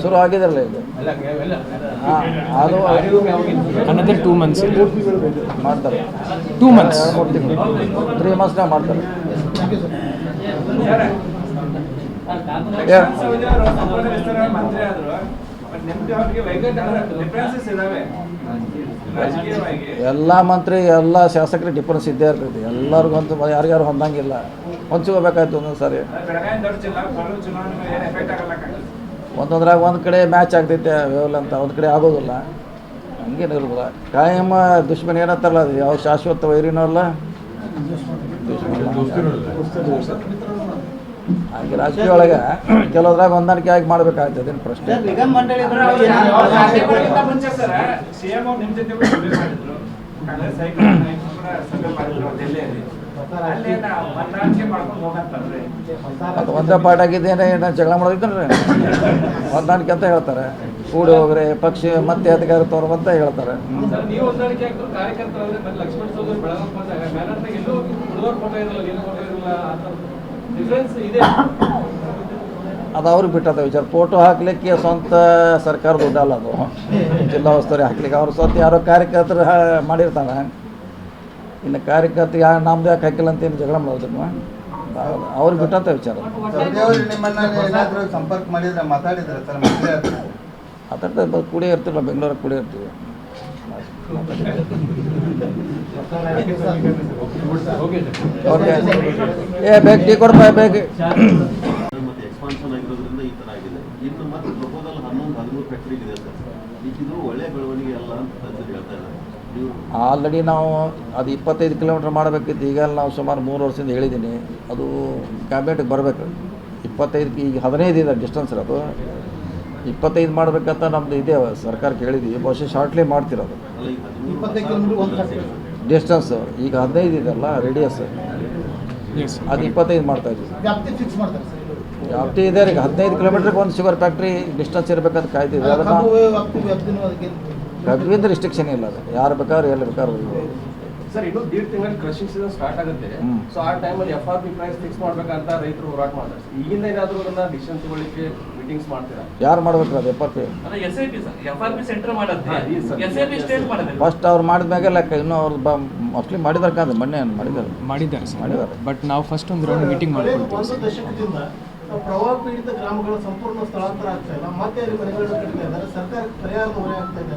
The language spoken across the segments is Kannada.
ಶುರು ಆಗಿದ್ರಲ್ಲ ಇದು ಅದು another 2 months ಮಾಡ್ತಾರೆ 2 months 3 ಮಂತ್ಸ್ನಾಗ ಮಾಡ್ತಾರೆ. ಎಲ್ಲ ಮಂತ್ರಿ ಎಲ್ಲ ಶಾಸಕರಿಗೆ ಡಿಫರೆನ್ಸ್ ಇದ್ದೇ ಇರ್ತೈತಿ. ಎಲ್ಲರಿಗೂ ಅಂತೂ ಯಾರಿಗಾರು ಹೊಂದಂಗಿಲ್ಲ, ಹೊಂಚ್ಕೋಬೇಕಾಯ್ತು ಒಂದೊಂದು ಸಾರಿ. ಒಂದೊಂದ್ರಾಗ ಒಂದು ಕಡೆ ಮ್ಯಾಚ್ ಆಗ್ತೈತೆ ವೇವಲ್ ಅಂತ, ಒಂದು ಕಡೆ ಆಗೋದಿಲ್ಲ. ಹಂಗೇನಿರೋದಿಲ್ಲ. ಕಾಯಂ ದುಶ್ಮನ್ ಏನಂತಾರಲ್ಲ, ಅದು ಯಾವ ಶಾಶ್ವತ ವೈರಿನೂ ಅಲ್ಲ ಹಾಗೆ ರಾಜಕೀಯ ಒಳಗೆ ಕೆಲವದ್ರಾಗ ಹೊಂದಾಣಿಕೆ ಆಗಿ ಮಾಡ್ಬೇಕಾಗ್ತದೆ. ಏನು ಪ್ರಶ್ನೆ ಮತ್ತು ಒಂದೇ ಪಾರ್ಟ್ ಆಗಿದ್ದೇನೆ ನಾನು ಜಗಳ ಮಾಡೋದಿದ್ದೇನೆ ಹೊಂದಾಣಿಕೆ ಅಂತ ಹೇಳ್ತಾರೆ. ಕೂಡಿ ಹೋಗ್ರೆ ಪಕ್ಷ ಮತ್ತೆ ಅಧಿಕಾರ ತೋರುವಂತ ಹೇಳ್ತಾರೆ. ಅದು ಅವ್ರಿಗೆ ಬಿಟ್ಟದ ವಿಚಾರ. ಫೋಟೋ ಹಾಕ್ಲಿಕ್ಕೆ ಸ್ವಂತ ಸರ್ಕಾರ ದುಡ್ಡಲ್ಲ, ಅದು ಜಿಲ್ಲಾ ಉಸ್ತುವಾರಿ ಹಾಕ್ಲಿಕ್ಕೆ ಅವ್ರು ಸ್ವಂತ ಯಾರೋ ಕಾರ್ಯಕರ್ತರು ಮಾಡಿರ್ತಾನೆ. ಇನ್ನು ಕಾರ್ಯಕರ್ತರು ಯಾರು ನಮ್ದು ಯಾಕೆ ಹಾಕಿಲ್ಲ ಅಂತ ಏನು ಜಗಳ ಮಾಡೋದನ್ನು ಅವ್ರಿಗೆ ಬಿಟ್ಟಂತ ವಿಚಾರ. ಸಂಪರ್ಕ ಮಾಡಿದ್ರೆ ಮಾತಾಡಿದ್ರೆ ಸರ್? ಮಾತಾಡ್ತಾ ಕೂಡೇ ಇರ್ತೀವಿ, ಬೆಂಗಳೂರಿಗೆ ಕೂಡೇ ಇರ್ತೀವಿ. ಓಕೆ ಬೇಕು ಟೀ ಕೊಡಪ್ಪ ಬೇಕು. ಎಕ್ಸ್ಪಾನ್ಷನ್ ಆಗಿರೋದ್ರಿಂದ ಈ ಥರ ಆಗಿದೆ. ಇನ್ನು ಮತ್ತೆ ಪ್ರಪೋಸಲ್ 11-13 ಫ್ಯಾಕ್ಟ್ರಿ ಇದೆ ಸರ್. ಇದು ಒಳ್ಳೆ ಬೆಳವಣಿಗೆ ಅಲ್ಲ ಅಂತ ಹೇಳ್ತಾ ಇದ್ದಾರೆ. ಆಲ್ರೆಡಿ ನಾವು ಅದು 25 ಕಿಲೋಮೀಟ್ರ್ ಮಾಡಬೇಕಿತ್ತು. ಈಗ ನಾವು ಸುಮಾರು 3 ವರ್ಷದಿಂದ ಹೇಳಿದ್ದೀನಿ, ಅದು ಕ್ಯಾಬಿನೆಟ್ಗೆ ಬರಬೇಕು. 25 ಈಗ 15 ಇದೆ ಡಿಸ್ಟೆನ್ಸ್ ಇರೋದು. 25 ಮಾಡಬೇಕಂತ ನಮ್ಮದು ಇದೆ, ಸರ್ಕಾರಕ್ಕೆ ಹೇಳಿದ್ದೀವಿ. ಬಹುಶಃ ಶಾರ್ಟ್ಲಿ ಮಾಡ್ತಿರೋದು ಡಿಸ್ಟೆನ್ಸ್. ಈಗ 15 ಇದೆಲ್ಲ ರೇಡಿಯಸ್, ಅದು 25 ಮಾಡ್ತಾ ಇದ್ದೀವಿ. ವ್ಯಾಪ್ತಿ ಇದೆ. ಈಗ 15 ಕಿಲೋಮೀಟ್ರಿಗೆ ಒಂದು ಶುಗರ್ ಫ್ಯಾಕ್ಟ್ರಿ ಡಿಸ್ಟೆನ್ಸ್ ಇರಬೇಕಂತ ಕಾಯ್ತೀವಿ. ಅದನ್ನು ಕಬ್ಬಿಂದ ರಿಸ್ಟ್ರಿಕ್ಷನ್ ಇಲ್ಲ, ಅದು ಯಾರು ಬೇಕಾದ್ರೂ ಎಲ್ಲಿ ಬೇಕಾದ್ರೂ ಸರ್. ಇದು 1.5 ತಿಂಗಳು ಕ್ರಷಿಂಗ್ ಸೀಸನ್ ಸ್ಟಾರ್ಟ್ ಆಗುತ್ತೆ. ಸೊ ಆ ಟೈಮಲ್ಲಿ FRP ಪ್ರೈಸ್ ಫಿಕ್ಸ್ ಮಾಡ್ಬೇಕಂತ ರೈತರು ಹೋರಾಟ ಮಾಡ್ತಾರೆ. ಈಗಿಂದ ಏನಾದರೂ ಅದನ್ನ ಡಿಸಿಷನ್ ತಗೊಳ್ಳಿಕ್ಕೆ ಮೀಟಿಂಗ್ಸ್ ಮಾಡ್ತೀರಾ? ಯಾರು ಮಾಡ್ಬೇಕು ಅದು? FRP ಫಸ್ಟ್ ಅವ್ರು ಮಾಡಿದ್ಮ್ಯಾಗೆ ಲೆಕ್ಕ. ಇನ್ನೂ ಅವ್ರು ಮೋಸ್ಟ್ಲಿ ಮಾಡಿದಾರೆ ಕಾದು, ಮೊನ್ನೆ ಮಾಡಿದ್ದಾರೆ. ಬಟ್ ನಾವು ಫಸ್ಟ್ ಒಂದು ರೌಂಡ್ ಮೀಟಿಂಗ್ ಮಾಡ್ಕೊಳ್ತೀವಿ. ಪ್ರವಾಹ ಪೀಡಿತ ಗ್ರಾಮಗಳ ಸಂಪೂರ್ಣ ಸ್ಥಳಾಂತರ ಆಗ್ತಾ ಇಲ್ಲ, ಮತ್ತೆ ಮನೆಗಳನ್ನು ಕಟ್ತಾ ಇದ್ದಾರೆ. ಸರ್ಕಾರಕ್ಕೆ ಪರಿಹಾರದ ಹೊರೆ ಆಗ್ತಾ ಇದೆ.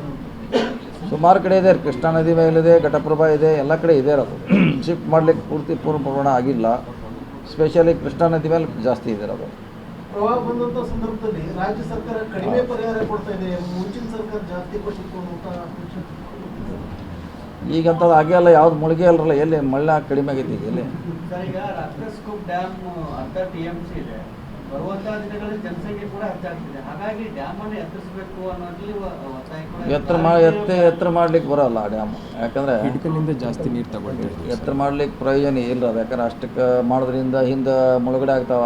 ಸುಮಾರು ಕಡೆ ಇದೆ. ಕೃಷ್ಣಾ ನದಿ ಮೇಲಿದೆ, ಘಟಪ್ರಭಾ ಇದೆ, ಎಲ್ಲ ಕಡೆ ಇದೆ. ಅದು ಶಿಫ್ಟ್ ಮಾಡಲಿಕ್ಕೆ ಪೂರ್ಣ ಪ್ರಮಾಣ ಆಗಿಲ್ಲ. ಸ್ಪೆಷಲಿ ಕೃಷ್ಣಾ ನದಿ ಮೇಲೆ ಜಾಸ್ತಿ ಇದೆ. ಅದು ಪ್ರವಾಹ ಬಂದಂಥ ಸಂದರ್ಭದಲ್ಲಿ ರಾಜ್ಯ ಸರ್ಕಾರ ಕಡಿಮೆ ಪರಿಹಾರ ಕೊಡ್ತಾ ಇದೆ, ಮುಂಚಿನ ಸರ್ಕಾರ ಜಾಸ್ತಿ ಕೊಟ್ಟಿತ್ತು ಅಂತ. ಈಗಂಥದ್ದು ಆಗೇ ಅಲ್ಲ, ಯಾವ್ದು ಮುಳುಗೆ ಅಲ್ರಲ್ಲ. ಎಲ್ಲಿ ಮಳೆ ಕಡಿಮೆ ಆಗೈತಿ ಈಗ? ಎಲ್ಲಿ ಈಗ ರತ್ನಸ್ಕೂಪ್ ಡ್ಯಾಮ್ 10 TMC ಇದೆ. ಬರುವಂಥ ದಿನಗಳಲ್ಲಿ ಜನಸಂಖ್ಯೆ ಕೂಡ ಹೆಚ್ಚಾಗ್ತಿದೆ. ಹಾಗಾಗಿ ಡ್ಯಾಮನ್ನು ಎತ್ತರಿಸಬೇಕು ಅನ್ನೋದ್ರಲ್ಲಿ ಒತ್ತಾಯ ಕೂಡ ಎತ್ತರ ಮಾಡ್ಲಿಕ್ಕೆ ಬರೋಲ್ಲ ಆ ಡ್ಯಾಮ್. ಯಾಕಂದರೆ ಹಿಡ್ಕಲಿಂದ ಜಾಸ್ತಿ ನೀರು ತಗೊಳ್ತೀವಿ. ಎತ್ತರ ಮಾಡ್ಲಿಕ್ಕೆ ಪ್ರಯೋಜನ ಇಲ್ಲ ಅದು. ಯಾಕಂದ್ರೆ ಅಷ್ಟಕ್ಕೆ ಮಾಡೋದ್ರಿಂದ ಹಿಂದೆ ಮುಳುಗಡೆ ಆಗ್ತಾವ.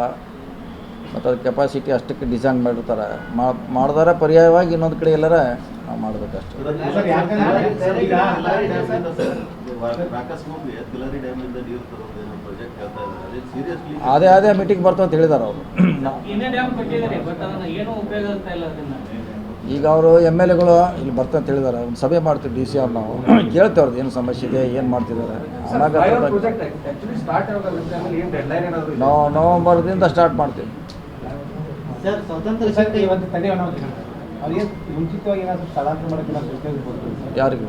ಮತ್ತು ಅದು ಕೆಪಾಸಿಟಿ ಅಷ್ಟಕ್ಕೆ ಡಿಸೈನ್ ಮಾಡಿರ್ತಾರೆ. ಮಾಡಿದಾರೆ ಪರ್ಯಾಯವಾಗಿ ಇನ್ನೊಂದು ಕಡೆ ಎಲ್ಲರ ನಾವು ಮಾಡಬೇಕಷ್ಟೇ. ಅದೇ ಮೀಟಿಂಗ್ ಬರ್ತಾವ ಅಂತ ಹೇಳಿದಾರೆ ಅವರು. ಈಗ ಅವರು MLAಗಳು ಇಲ್ಲಿ ಬರ್ತಾ ಅಂತ ಹೇಳಿದ್ದಾರೆ. ಒಂದು ಸಭೆ ಮಾಡ್ತೀವಿ DCR. ನಾವು ಕೇಳ್ತೇವೆ ಅವ್ರದ್ದು ಏನು ಸಮಸ್ಯೆ ಇದೆ, ಏನು ಮಾಡ್ತಿದ್ದಾರೆ. ನಾವು ನವಂಬರ್ದಿಂದ ಸ್ಟಾರ್ಟ್ ಮಾಡ್ತೀವಿ. ಸರ್, ಸ್ವತಂತ್ರ ಮುಂಚಿತವಾಗಿ ಏನಾದರೂ ಸ್ಥಳಾಂತರ ಮಾಡೋಕ್ಕೆ ಯಾರಿಗೆ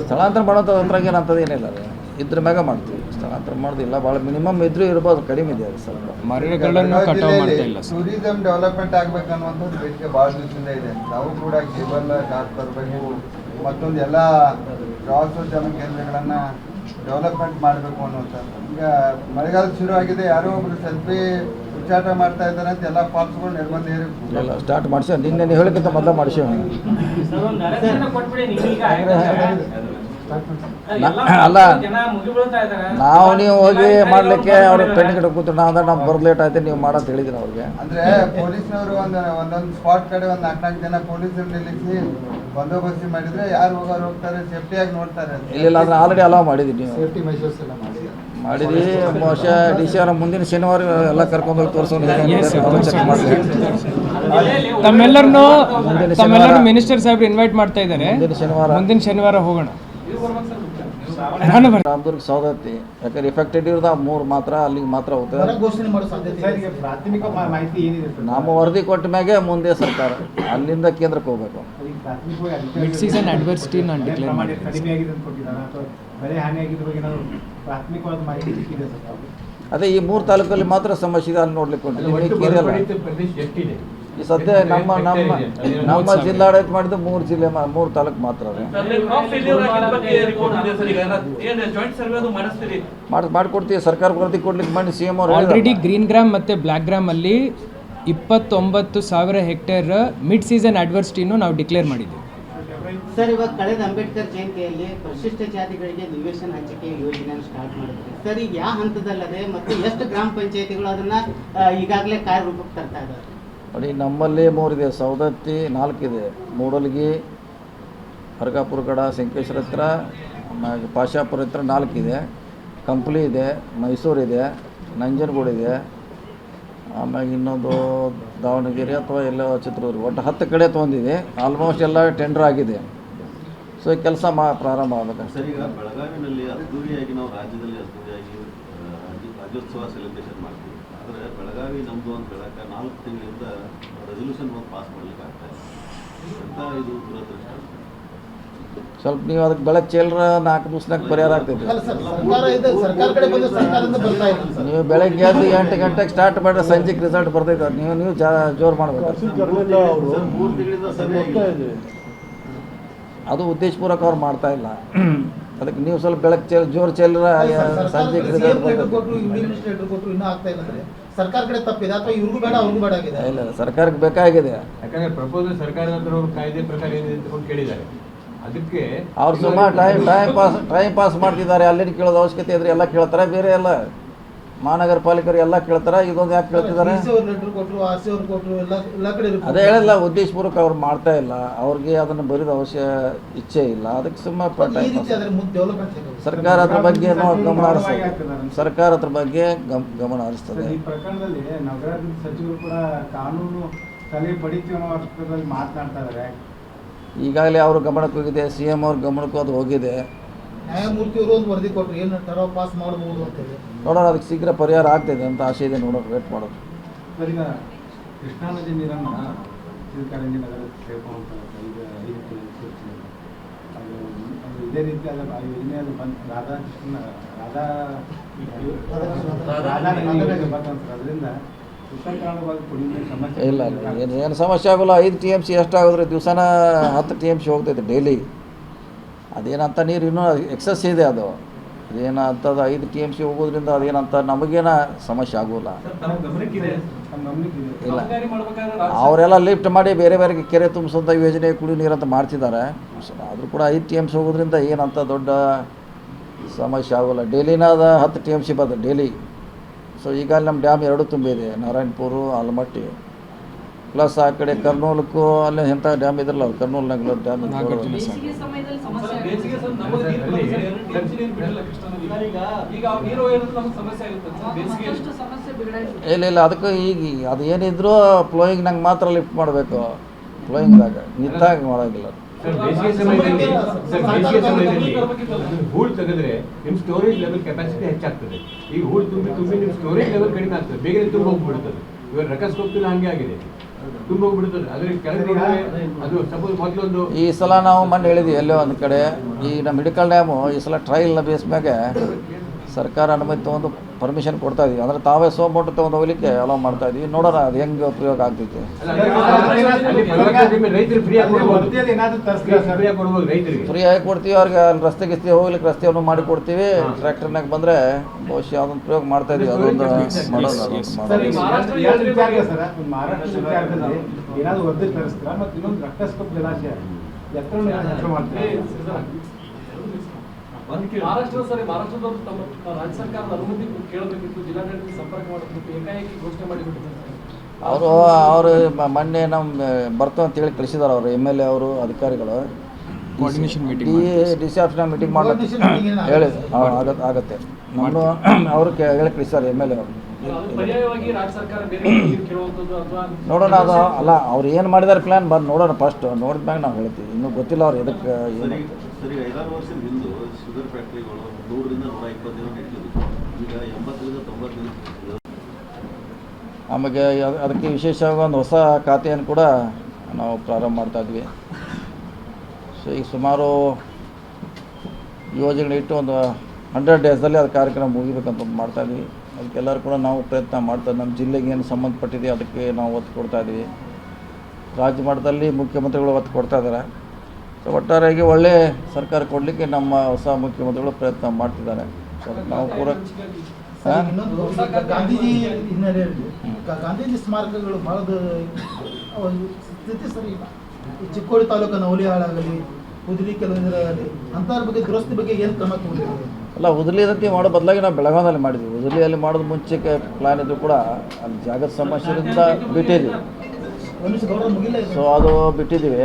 ಸ್ಥಳಾಂತರ ಮಾಡೋಂಥ ಅದ್ರಾಗ ಏನಂತದ್ದು ಏನಿಲ್ಲ. ಅದು ಇದ್ರ ಮ್ಯಾಗ ಮಾಡ್ತೀವಿ. ಸ್ಥಳಾಂತರ ಮಾಡೋದಿಲ್ಲ, ಭಾಳ ಮಿನಿಮಮ್ ಇದ್ರೂ ಇರ್ಬೋದು, ಕಡಿಮೆ ಇದೆ ಅದು ಸ್ವಲ್ಪ. ಮರಗಳನ್ನು ಕಟಾವು ಮಾಡ್ತಾ ಇಲ್ಲ. ಟೂರಿಸಂ ಡೆವಲಪ್ಮೆಂಟ್ ಆಗಬೇಕನ್ನುವಂಥದ್ದು ಬೇಡಿಕೆ ಭಾಳ ದಿವಸದಿಂದ ಇದೆ. ನಾವು ಕೂಡ ಕೇಬಲ್ ಘಾಟ್ ತರಬೇಕು, ಮತ್ತೊಂದು ಎಲ್ಲ ಪ್ರವಾಸೋದ್ಯಮ ಕೇಂದ್ರಗಳನ್ನು ಡೆವಲಪ್ಮೆಂಟ್ ಮಾಡಬೇಕು ಅನ್ನುವಂಥದ್ದು. ಈಗ ಮಳೆಗಾಲ ಶುರು ಆಗಿದೆ, ಯಾರೋ ಒಬ್ಬರು ಸೆಲ್ಫಿ ಉಚ್ಚಾಟ ಮಾಡ್ತಾ ಇದ್ದಾರೆ ಅಂತ ಎಲ್ಲ ಫಾಲ್ಸ್ಗಳು ನಿರ್ಬಂಧ ಎಲ್ಲ ಸ್ಟಾರ್ಟ್ ಮಾಡಿಸಿ. ನಿನ್ನೆ ನೀವು ಹೇಳಿಕ್ಕಿಂತ ಮೊದಲು ಮಾಡಿಸಿ. ಅಲ್ಲ, ನಾವು ನೀವು ಹೋಗಿ ಮಾಡಲಿಕ್ಕೆ ಅವ್ರು ಪೆಂಡಿಂಗ್ ಕೂತ್ರು. ನಾವು ಅಂದ್ರೆ ನಮ್ಗೆ ಬರೋದು ಲೇಟ್ ಆಯ್ತು, ನೀವು ಮಾಡಂತ ಹೇಳಿದ್ದೀನಿ ಅವ್ರಿಗೆ. ಅಂದರೆ ಪೊಲೀಸ್ನವರು ಒಂದೊಂದು ಸ್ಪಾಟ್ ಕಡೆ ಒಂದು 4-4 ಜನ ಪೊಲೀಸರು ನಿಲ್ಲಿಸಿ ಬಂದೋಬಸ್ತಿ ಮಾಡಿದರೆ ಯಾರು ಹೋಗ್ತಾರೆ, ಸೇಫ್ಟಿಯಾಗಿ ನೋಡ್ತಾರೆ. ಇಲ್ಲ ಅಂದ್ರೆ ಆಲ್ರೆಡಿ ಅಲೌ ಮಾಡಿದ್ದೀನಿ. ಸೇಫ್ಟಿ ಮೆಷರ್ಸ್ ಎಲ್ಲ ಮಾಡಿದ್ವಿ. ಬಹುಶಃ DCR ಮುಂದಿನ ಶನಿವಾರ ಎಲ್ಲ ಕರ್ಕೊಂಡು ಹೋಗಿ ತೋರಿಸೋದು ಚೆಕ್ ಮಾಡಿ. ತಮ್ಮೆಲ್ಲರನ್ನು ಮುಂದಿನ ತಮ್ಮೆಲ್ಲರೂ ಮಿನಿಸ್ಟರ್ ಸಾಹೇಬ್ರು ಇನ್ವೈಟ್ ಮಾಡ್ತಾ ಇದ್ದಾರೆ. ಮುಂದಿನ ಶನಿವಾರ ಹೋಗೋಣ. ನಾನು ಬರ್ತೀನಿ. ರಾಮದುರ್ಗ ಸೌದತ್ತಿ ಯಾಕಂದ್ರೆ ಎಫೆಕ್ಟೆಡ್ ಇರೋದು 3 ಮಾತ್ರ, ಅಲ್ಲಿಗೆ ಮಾತ್ರ ಹೋಗ್ತದೆ. ಘೋಷಣೆ ಮಾಡೋ ಸಾಧ್ಯತೆ ಇದೆ. ಪ್ರಾಥಮಿಕ ಮಾಹಿತಿ ಏನಿದೆ ಸರ್? ನಮ್ಮ ವರದಿ ಕೊಟ್ಟ ಮ್ಯಾಗೆ ಮುಂದೆ ಸರ್ಕಾರ ಅಲ್ಲಿಂದ ಕೇಂದ್ರಕ್ಕೆ ಹೋಗ್ಬೇಕು. ಮಿಡ್ ಸೀಸನ್ ಅಡ್ವರ್ಸಿಟಿ ನಾನು ಡಿಕ್ಲೇರ್ ಮಾಡಿದ್ದೀನಿ. ಕಡಿಮೆ ಆಗಿದೆ ಅಂತ ಕೊಟ್ಟಿದ್ದಾರೆ ಅಥವಾ ಬೆಳೆ ಹಾನಿ ಆಗಿದ್ರ ಬಗ್ಗೆ ಏನಾದ್ರು ಪ್ರಾಥಮಿಕವಾದ ಮಾಹಿತಿ ಸಿಕ್ಕಿದೆ ಸರ್? ಅದೇ ಈ 3 ತಾಲೂಕಲ್ಲಿ ಮಾತ್ರ ಸಮಸ್ಯೆ ಇದೆ, ಅಲ್ಲಿ ನೋಡ್ಲಿಕ್ಕೆ ಹೊಂಟಿಲ್ಲ. ಈ ಸದ್ಯ ನಮ್ಮ ಜಿಲ್ಲಾಡಳಿತ ಮಾಡಿದ್ದು 3 ಜಿಲ್ಲೆ 3 ತಾಲೂಕು ಮಾತ್ರ ಮಾಡಿಕೊಡ್ತೀವಿ. ಸರ್ಕಾರ ವರದಿ ಕೊಡ್ಲಿಕ್ಕೆ ಮಾಡಿ CM ಅವರು ಆಲ್ರೆಡಿ ಗ್ರೀನ್ ಗ್ರಾಮ್ ಮತ್ತು ಬ್ಲ್ಯಾಕ್ ಗ್ರಾಮ್ ಅಲ್ಲಿ 29,000 ಹೆಕ್ಟೇರ್ ಮಿಡ್ ಸೀಸನ್ ಅಡ್ವರ್ಸಿಟಿನೂ ನಾವು ಡಿಕ್ಲೇರ್ ಮಾಡಿದ್ದೀವಿ. ಸರ್, ಇವಾಗ ಕಳೆದ ಅಂಬೇಡ್ಕರ್ ಜಯಂತಿಯಲ್ಲಿ ಪರಿಶಿಷ್ಟ ಜಾತಿಗಳಿಗೆ ನಿವೇಶನ ಹಂಚಿಕೆ ಯೋಜನೆಯನ್ನು ಸ್ಟಾರ್ಟ್ ಮಾಡಿದ್ವಿ ಸರ್. ಈಗ ಯಾವ ಹಂತದಲ್ಲದೆ ಮತ್ತು ಎಷ್ಟು ಗ್ರಾಮ ಪಂಚಾಯತಿಗಳು ಅದನ್ನ ಈಗಾಗಲೇ ಕಾರ್ಯರೂಪಕ್ಕೆ ತರ್ತಾ ಇದ್ದಾರೆ? ನೋಡಿ, ನಮ್ಮಲ್ಲಿ 3 ಇದೆ, ಸೌದತ್ತಿ 4 ಇದೆ, ಮೂಡಲ್ಗಿ, ಅರ್ಗಾಪುರ ಕಡ, ಸಂಕೇಶ್ವರ ಹತ್ರ, ಪಾಶಾಪುರ ಹತ್ರ 4 ಇದೆ, ಕಂಪ್ಲಿ ಇದೆ, ಮೈಸೂರು ಇದೆ, ನಂಜನಗೂಡು ಇದೆ, ಆಮ್ಯಾಗ ಇನ್ನೊಂದು ದಾವಣಗೆರೆ ಅಥವಾ ಎಲ್ಲ ಚಿತ್ರದುರ್ಗ, ಒಟ್ಟು 10 ಕಡೆ ತೊಗೊಂಡಿದೆ. ಆಲ್ಮೋಸ್ಟ್ ಎಲ್ಲ ಟೆಂಡರ್ ಆಗಿದೆ. ಸೊ ಈ ಕೆಲಸ ಪ್ರಾರಂಭ ಆಗಬೇಕು. ಸರ್, ಈಗ ಬೆಳಗಾವಿನಲ್ಲಿ ಅದ್ದೂರಿಯಾಗಿ ನಾವು ರಾಜ್ಯದಲ್ಲಿ ಅದ್ದೂರಿಯಾಗಿ ರಾಜ್ಯೋತ್ಸವ ಸೆಲೆಬ್ರೇಷನ್ ಮಾಡ್ತೀವಿ. ಆದರೆ ಬೆಳಗಾವಿ ನಮ್ಮದು ಅಂತ ಹೇಳಕ್ಕೆ 4 ತಿಂಗಳಿಂದ ರೆಸಲ್ಯೂಷನ್ ಒಂದು ಪಾಸ್ ಮಾಡ್ಲಿಕ್ಕೆ ಆಗ್ತಾ ಇದೆ ಅಂತ ಇದು ದುರದೃಷ್ಟ. ಸ್ವಲ್ಪ ನೀವು ಅದಕ್ಕೆ ಬೆಳಗ್ಗೆ ಚೆಲ್ಲರ 4 ದಿವಸನಾಗ ಪರಿಹಾರ ಆಗ್ತೈತಿ. ನೀವು ಬೆಳಗ್ಗೆ ಎದ್ದು 8 ಗಂಟೆಗೆ ಸ್ಟಾರ್ಟ್ ಮಾಡಿದ್ರೆ ಸಂಜೆಗೆ ರಿಸಲ್ಟ್ ಬರ್ತೈತೆ. ನೀವು ಜೋರು ಮಾಡಬೇಕು. 3 ತಿಂಗಳಿಂದ ಸರಿಯಾಗಿ ಅದು ಉದ್ದೇಶಪೂರ್ವಕ ಅವ್ರು ಮಾಡ್ತಾ ಇಲ್ಲ. ಅದಕ್ಕೆ ನೀವು ಸ್ವಲ್ಪ ಬೆಳಗ್ಗೆ ಜೋರು ಚೆಲ್ಲರ ಸಂಜೆಗೆ ರಿಸಲ್ಟ್ ಸರ್ಕಾರ ಕಡೆ ತಪ್ಪಿದೆ ಅಥವಾ ಇವ್ರಿಗೂ ಬೇಡ ಅವ್ರಿಗೂ ಬೇಡ ಆಗಿದೆ? ಇಲ್ಲ, ಸರ್ಕಾರಕ್ಕೆ ಬೇಕಾಗಿದೆ. ಯಾಕಂದ್ರೆ ಪ್ರಪೋಸಲ್ ಸರ್ಕಾರದ ಹತ್ರ ಕಾಯ್ದೆ ಪ್ರಕಾರ ಏನಿದೆ ಅಂತ ಕೇಳಿದ್ದಾರೆ. ಅದಕ್ಕೆ ಅವ್ರು ಸುಮಾರು ಟೈಮ್ ಪಾಸ್ ಮಾಡ್ತಿದ್ದಾರೆ. ಅಲ್ಲಿನ ಕೇಳೋದು ಅವಶ್ಯಕತೆ ಇದ್ರೆ ಎಲ್ಲ ಕೇಳ್ತಾರೆ, ಬೇರೆ ಎಲ್ಲ ಮಹಾನಗರ ಪಾಲಿಕರು ಎಲ್ಲ ಕೇಳ್ತಾರೆ. ಇದೊಂದು ಯಾಕೆ ಕೇಳ್ತಿದ್ದಾರೆ? ಅದೇ ಹೇಳಿಲ್ಲ, ಉದ್ದೇಶಪೂರ್ವಕ ಅವ್ರು ಮಾಡ್ತಾ ಇಲ್ಲ. ಅವ್ರಿಗೆ ಅದನ್ನು ಬರೀದ ಇಚ್ಛೆ ಇಲ್ಲ. ಅದಕ್ಕೆ ಸುಮ್ಮನೆ ಟೈಮ್ ಪಾಸ್. ಸರ್ಕಾರ ಅದ್ರ ಬಗ್ಗೆ ಗಮನ ಹರಿಸ್ತದೆ. ಸರ್ಕಾರ ಅದ್ರ ಬಗ್ಗೆ ಗಮನ ಹರಿಸ್ತದೆ. ಈ ಪ್ರಕರಣದಲ್ಲಿ ನಗರಾಭಿವೃದ್ಧಿ ಸಚಿವರು ಕೂಡ ಕಾನೂನು ಸಲಹೆ ಪಡಿತೀವಿ ಅನ್ನೋ ಅರ್ಥದಲ್ಲಿ ಮಾತನಾಡ್ತಾ ಇದ್ದಾರೆ. ಈಗಾಗಲೇ ಅವ್ರ ಗಮನಕ್ಕೆ ಹೋಗಿದೆ, CM ಅವ್ರ ಗಮನಕ್ಕೂ ಅದು ಹೋಗಿದೆ. ನ್ಯಾಯಮೂರ್ತಿಯವರು ಒಂದು ವರದಿ ಕೊಟ್ಟರು, ಏನು ತರ ಪಾಸ್ ಮಾಡಬಹುದು ಅಂತೇಳಿ. ನೋಡೋಣ, ಅದಕ್ಕೆ ಶೀಘ್ರ ಪರಿಹಾರ ಆಗ್ತಿದೆ ಅಂತ ಆಸೆ ಇದೆ. ನೋಡೋಣ, ವೇಟ್ ಮಾಡೋದು. ಸರ್, ಈಗ ಕೃಷ್ಣಾ ನದಿ ನೀರನ್ನು ಚಿಲ್ಕಾರಂಜಿ ನಗರಕ್ಕೆ ಸೇರ್ಕೊಂಡ್ತಾರೆ. ಈಗ ಅದು ಇದೇ ರೀತಿ ಅದ ಆ ಯೋಜನೆ ಅದು ಬಂದು ಬರ್ತಂತಾರೆ. ಅದರಿಂದ ಉತ್ತರ ಕನ್ನಡ ಭಾಗ ಕುಡಿಯುವ ಸಮಸ್ಯೆ ಇಲ್ಲ, ಏನು ಸಮಸ್ಯೆ ಆಗೋಲ್ಲ. 5 TMC ಎಷ್ಟಾಗೋದ್ರೆ ದಿವಸನ 10 TMC ಹೋಗ್ತೈತೆ ಡೈಲಿ. ಅದೇನಂತ ನೀರು ಇನ್ನೂ ಎಕ್ಸಸ್ ಇದೆ. ಅದು ಅದೇನು ಅಂಥದ್ದು 5 TMC ಹೋಗೋದ್ರಿಂದ ಅದೇನಂತ ನಮಗೇನ ಸಮಸ್ಯೆ ಆಗೋಲ್ಲ. ಇಲ್ಲ, ಅವರೆಲ್ಲ ಲಿಫ್ಟ್ ಮಾಡಿ ಬೇರೆ ಬೇರೆ ಕೆರೆ ತುಂಬಿಸೋಂಥ ಯೋಜನೆ ಕುಡಿಯೋ ನೀರಂತ ಮಾಡ್ತಿದ್ದಾರೆ. ಆದರೂ ಕೂಡ 5 TMC ಹೋಗೋದ್ರಿಂದ ಏನಂತ ದೊಡ್ಡ ಸಮಸ್ಯೆ ಆಗೋಲ್ಲ. ಡೈಲಿನ ಅದು 10 TMC ಬರ್ತದೆ ಡೈಲಿ. ಸೊ ಈಗ ನಮ್ಮ ಡ್ಯಾಮ್ 2 ತುಂಬಿದೆ, ನಾರಾಯಣಪುರ, ಆಲಮಟ್ಟಿ, ಪ್ಲಸ್ ಆ ಕಡೆ ಕರ್ನೂಲಕ್ಕೂ ಅಲ್ಲಿ ಎಂಥ ಡ್ಯಾಮ್ ಇದ್ರಲ್ಲ, ಕರ್ನೂಲ್ನಾಗ ಡ್ಯಾಮ್ ಇಲ್ಲ. ಅದಕ್ಕೆ ಈಗ ಅದು ಏನಿದ್ರು ಫ್ಲೋಯಿಂಗ್ನಾಗ ಮಾತ್ರ ಲಿಫ್ಟ್ ಮಾಡಬೇಕು. ಫ್ಲೋಯಿಂಗ್ದಾಗ ನಿಂತಾಗ ಮಾಡೋಂಗಿಲ್ಲ. ಬೇಸಿಗೆ ಸಮಯದಲ್ಲಿ ಹೂಳು ತೆಗೆದ್ರೆ ನಿಮ್ಮ ಸ್ಟೋರೇಜ್ ಲೆವೆಲ್ ಕೆಪಾಸಿಟಿ ಹೆಚ್ಚಾಗ್ತದೆ. ಈಗ ಹೂಳು ತುಂಬಿ ನಿಮ್ಮ ಸ್ಟೋರೇಜ್ ಲೆವೆಲ್ ಕಡಿಮೆ ಆಗ್ತದೆ, ಬೇಗನೆ ತುಂಬ ಹೋಗ್ಬಿಡ್ತದೆ. ಇವಾಗ ರಕಸ್ಕೋಪ್ತಿನ ಹಂಗೆ ಆಗಿದೆ, ತುಂಬ ಹೋಗ್ಬಿಡ್ತದೆ. ಅದ್ರ ಕೆಳಗೆ ಅದು ಸಪೋಸ್ ಮೊದಲೊಂದು ಈ ಸಲ ನಾವು ಮೊನ್ನೆ ಹೇಳಿದ್ವಿ ಎಲ್ಲೋ ಒಂದು ಕಡೆ, ಈ ನಮ್ಮ ಹಿಡಕಲ್ ಡ್ಯಾಮು ಈ ಸಲ ಟ್ರಯಲ್ನ ಬೇಸ್ ಮ್ಯಾಗೆ ಸರ್ಕಾರ ಅನುಮತಿ ತೊಗೊಂಡು ಪರ್ಮಿಷನ್ ಕೊಡ್ತಾ ಇದೀವಿ. ಅಂದರೆ ತಾವೇ ಸೋಮೋಟು ತೊಗೊಂಡು ಹೋಗ್ಲಿಕ್ಕೆ ಅಲೋ ಮಾಡ್ತಾ ಇದೀವಿ. ನೋಡೋಣ ಅದು ಹೆಂಗೆ ಉಪಯೋಗ ಆಗ್ತೈತೆ. ಫ್ರೀ ಆಗಿ ಕೊಡ್ತೀವಿ ಅವ್ರಿಗೆ. ಅಲ್ಲಿ ರಸ್ತೆ ಗಿಸ್ತೆ ಹೋಗ್ಲಿಕ್ಕೆ ರಸ್ತೆಯನ್ನು ಮಾಡಿ ಕೊಡ್ತೀವಿ. ಟ್ರ್ಯಾಕ್ಟರ್ನಾಗ ಬಂದರೆ ಬಹುಶಃ ಅದೊಂದು ಪ್ರಯೋಗ ಮಾಡ್ತಾ ಇದೀವಿ. ಅದೊಂದು ಮಾಡೋದು. ಮಹಾರಾಷ್ಟ್ರದವರು ತಮ್ಮ ರಾಜ್ಯ ಸರ್ಕಾರದ ಅನುಮತಿ ಕೇಳಬೇಕಿತ್ತು, ಜಿಲ್ಲಾಡಳಿತ ಸಂಪರ್ಕ ಮಾಡಬೇಕಿತ್ತು, ಏಕಾಏಕಿ ಘೋಷಣೆ ಮಾಡಿಬಿಟ್ಟಿದ್ದಾರೆ. ಅವರು ಮೊನ್ನೆ ನಮ್ಮ ಬರ್ತಾವ ಅಂತೇಳಿ ಕಳಿಸಿದಾರೆ ಅವರು MLA ಅವರು ಅಧಿಕಾರಿಗಳು. ಕೋಆರ್ಡಿನೇಷನ್ ಮೀಟಿಂಗ್ DC ಆಫೀಸ್ನಾಗ ಮೀಟಿಂಗ್ ಮಾಡಿ ಹೇಳಿ ಆಗತ್ತೆ. ನಾನು ಅವರು ಹೇಳಿ ಕಳಿಸಿದ್ದಾರೆ MLA ಅವರು. ಪರ್ಯಾಯವಾಗಿ ರಾಜ್ಯ ಸರ್ಕಾರ ಬೇರೆ ಕೇಳುವಂಥದ್ದು ಅಥವಾ ನೋಡೋಣ. ಅದು ಅಲ್ಲ, ಅವ್ರು ಏನು ಮಾಡಿದಾರೆ ಪ್ಲ್ಯಾನ್ ಬಂದು ನೋಡೋಣ. ಫಸ್ಟ್ ನೋಡಿದ್ಮ್ಯಾಗ ನಾವು ಹೇಳ್ತೀವಿ. ಇನ್ನೂ ಗೊತ್ತಿಲ್ಲ ಅವ್ರು ಎದಕ್ಕೆ ಏನು. ಸರಿ 5-6 ವರ್ಷದ ಹಿಂದೆ ಶುಗರ್ ಫ್ಯಾಕ್ಟ್ರಿಗಳು 100ರಿಂದ 120 ದಿನ ನಡೀತಿದ್ವು. ಈಗ 80ರಿಂದ 90 ದಿನ. ಆಮೇಲೆ ಅದಕ್ಕೆ ವಿಶೇಷವಾಗಿ ಒಂದು ಹೊಸ ಖಾತೆಯನ್ನು ಕೂಡ ನಾವು ಪ್ರಾರಂಭ ಮಾಡ್ತಾಯಿದ್ವಿ. ಸೊ ಈಗ ಸುಮಾರು ಯೋಜನೆ ಇಟ್ಟು ಒಂದು 100 ಡೇಸಲ್ಲಿ ಅದು ಕಾರ್ಯಕ್ರಮ ಮುಗಿಬೇಕಂತ ಮಾಡ್ತಾಯಿದ್ವಿ. ಅದಕ್ಕೆಲ್ಲರೂ ಕೂಡ ನಾವು ಪ್ರಯತ್ನ ಮಾಡ್ತಾಯಿದ್ವಿ. ನಮ್ಮ ಜಿಲ್ಲೆಗೆ ಏನು ಸಂಬಂಧಪಟ್ಟಿದೆ ಅದಕ್ಕೆ ನಾವು ಒತ್ತು ಕೊಡ್ತಾಯಿದ್ವಿ. ರಾಜ್ಯ ಮಟ್ಟದಲ್ಲಿ ಮುಖ್ಯಮಂತ್ರಿಗಳು ಒತ್ತು ಕೊಡ್ತಾಯಿದ್ದಾರೆ. ಸೊ ಒಟ್ಟಾರೆಯಾಗಿ ಒಳ್ಳೆ ಸರ್ಕಾರ ಕೊಡಲಿಕ್ಕೆ ನಮ್ಮ ಹೊಸ ಮುಖ್ಯಮಂತ್ರಿಗಳು ಪ್ರಯತ್ನ ಮಾಡ್ತಿದ್ದಾರೆ. ಸೊ ನಾವು ಪೂರ ಇನ್ನೊಂದು ಗಾಂಧೀಜಿ ಹಿನ್ನೆಲೆಯಲ್ಲಿ ಗಾಂಧೀಜಿ ಸ್ಮಾರಕಗಳು ಭಾಳ ಸ್ಥಿತಿ ಸರಿ ಇಲ್ಲ. ಈ ಚಿಕ್ಕೋಡಿ ತಾಲೂಕಿನ ನವಲಿಹಾಳಾಗಲಿ ಉದ್ಲಿ ಕೆಲವೊಂದಿರಾಗಲಿ ಅಂಥವ್ರ ಬಗ್ಗೆ ದುರಸ್ತಿ ಬಗ್ಗೆ ಏನು ಕ್ರಮ ತಗೊಂಡಿದ್ದೀವಿ? ಅಲ್ಲ, ಉದಲಿದಂತೆ ಮಾಡೋ ಬದಲಾಗಿ ನಾವು ಬೆಳಗಾವಿಯಲ್ಲಿ ಮಾಡಿದ್ವಿ. ಉದಲಿಯಲ್ಲಿ ಮಾಡೋದು ಮುಂಚೆಗೆ ಪ್ಲ್ಯಾನ್ ಇದ್ದರೂ ಕೂಡ ಅಲ್ಲಿ ಜಾಗದ ಸಮಸ್ಯೆಯಿಂದ ಬಿಟ್ಟಿದ್ವಿ. ಸೊ ಅದು ಬಿಟ್ಟಿದ್ದೀವಿ.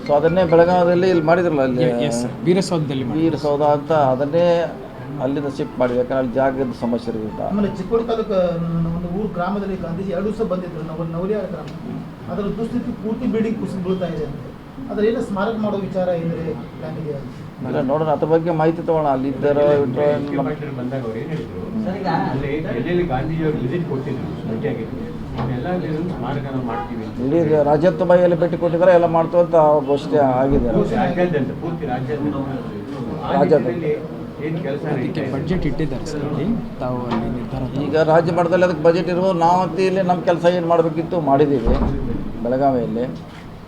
ಸೊ ಅದನ್ನೇ ಬೆಳಗಾವಿಯಲ್ಲಿ ಇಲ್ಲಿ ಮಾಡಿದ್ರಲ್ಲ, ಅಲ್ಲಿ ವೀರಸೌಧ ಅಂತ ಅದನ್ನೇ ಅಲ್ಲಿಂದ ಶಿಫ್ಟ್ ಮಾಡಿದ್ವಿ. ಯಾಕಂದ್ರೆ ಅಲ್ಲಿ ಜಾಗದ ಸಮಸ್ಯೆ ಇರುತ್ತೆ. ಆಮೇಲೆ ಚಿಕ್ಕೋಡಿ ತಾಲೂಕು ಒಂದು ಊರು ಗ್ರಾಮದಲ್ಲಿ ಗಾಂಧೀಜಿ 2 ದಿವಸ ಬಂದಿದ್ರು. ನವಲಿಹಾಳ ಗ್ರಾಮ, ಅದರ ದುಸ್ಥಿತಿ ಪೂರ್ತಿ ಬಿಲ್ಡಿಂಗ್ ಕುಸಿದು ಬೀಳ್ತಾ ಇದೆ ಅಂತ. ಅದ್ರ ಏನು ಸ್ಮಾರಕ ಮಾಡೋ ವಿಚಾರ ಏನಿದೆ ಪ್ಲಾನ್ ಇದೆ? ಇಲ್ಲ, ನೋಡೋಣ, ಅದ್ರ ಬಗ್ಗೆ ಮಾಹಿತಿ ತಗೋಣ. ಅಲ್ಲಿ ಇದ್ದಾರೋ ಬಂದಾಗ ಅವ್ರು ಏನು ಹೇಳಿದ್ರು, ಅಲ್ಲಿ ಎಲ್ಲೆಲ್ಲಿ ಗಾಂಧೀಜಿಯವರು ವಿಸಿಟ್ ಕೊಟ್ಟಿದ್ರು, ಭೇಟಿಯಾಗಿದ್ರು, ಎಲ್ಲ ಸ್ಮಾರಕನ ಮಾಡ್ತೀವಿ. ಇಡೀ ರಾಜ್ಯದ ಬಾಯಲ್ಲಿ ಭೇಟಿ ಕೊಟ್ಟಿದ್ದಾರೆ, ಎಲ್ಲ ಮಾಡ್ತು ಅಂತ ಘೋಷಣೆ ಆಗಿದೆ. ರಾಜ್ಯಾದ್ಯಂತ ಪೂರ್ತಿ ರಾಜ್ಯದಲ್ಲಿ ಏನು ಕೆಲಸ ಬಡ್ಜೆಟ್ ಇಟ್ಟಿದ್ದಾರೆ ಸರ್ ಅಲ್ಲಿ ತಾವು ಅಲ್ಲಿ ನಿರ್ಧಾರ. ಈಗ ರಾಜ್ಯ ಮಟ್ಟದಲ್ಲಿ ಅದಕ್ಕೆ ಬಜೆಟ್ ಇರ್ಬೋದು. ನಾವಂತೂ ಇಲ್ಲಿ ನಮ್ಮ ಕೆಲಸ ಏನು ಮಾಡಬೇಕಿತ್ತು ಮಾಡಿದ್ದೀವಿ ಬೆಳಗಾವಿಯಲ್ಲಿ.